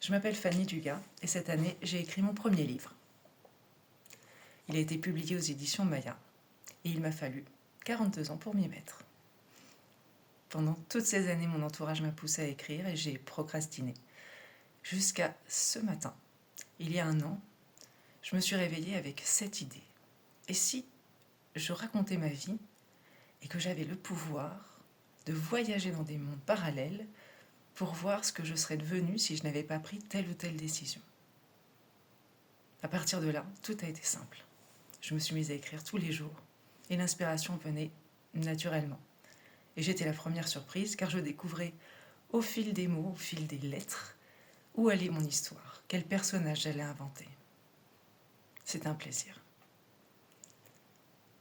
Je m'appelle Fanny Dugas et cette année, j'ai écrit mon premier livre. Il a été publié aux éditions Maya et il m'a fallu 42 ans pour m'y mettre. Pendant toutes ces années, mon entourage m'a poussé à écrire et j'ai procrastiné. Jusqu'à ce matin, il y a 1 an, je me suis réveillée avec cette idée. Et si je racontais ma vie et que j'avais le pouvoir de voyager dans des mondes parallèles pour voir ce que je serais devenue si je n'avais pas pris telle ou telle décision. À partir de là, tout a été simple. Je me suis mise à écrire tous les jours et l'inspiration venait naturellement. Et j'étais la première surprise car je découvrais au fil des mots, au fil des lettres, où allait mon histoire, quel personnage j'allais inventer. C'est un plaisir.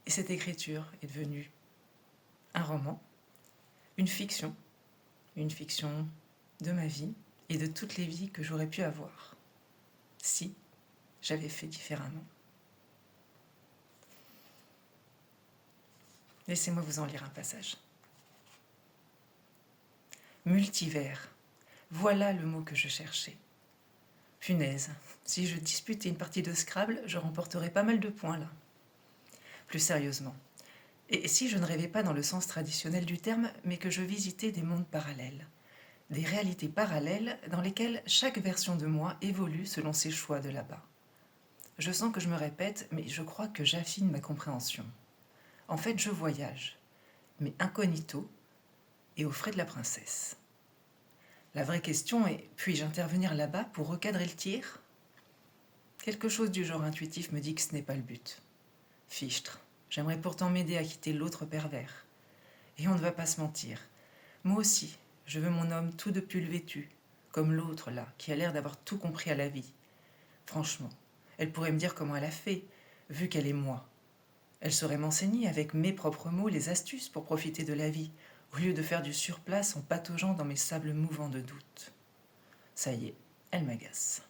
Et cette écriture est devenue un roman, une fiction de ma vie et de toutes les vies que j'aurais pu avoir si j'avais fait différemment. Laissez-moi vous en lire un passage. Multivers, voilà le mot que je cherchais. Punaise, si je disputais une partie de Scrabble, je remporterais pas mal de points là. Plus sérieusement, et si je ne rêvais pas dans le sens traditionnel du terme, mais que je visitais des mondes parallèles, des réalités parallèles dans lesquelles chaque version de moi évolue selon ses choix de là-bas. Je sens que je me répète, mais je crois que j'affine ma compréhension. En fait, je voyage, mais incognito et aux frais de la princesse. La vraie question est, puis-je intervenir là-bas pour recadrer le tir ? Quelque chose du genre intuitif me dit que ce n'est pas le but. Fichtre, j'aimerais pourtant m'aider à quitter l'autre pervers. Et on ne va pas se mentir. Moi aussi, je veux mon homme tout de pull vêtu, comme l'autre là, qui a l'air d'avoir tout compris à la vie. Franchement, elle pourrait me dire comment elle a fait, vu qu'elle est moi. Elle saurait m'enseigner avec mes propres mots les astuces pour profiter de la vie, au lieu de faire du surplace en pataugeant dans mes sables mouvants de doute. Ça y est, elle m'agace.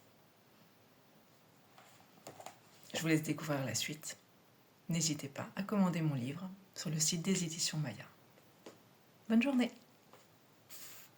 Je vous laisse découvrir la suite. N'hésitez pas à commander mon livre sur le site des éditions Maya. Bonne journée!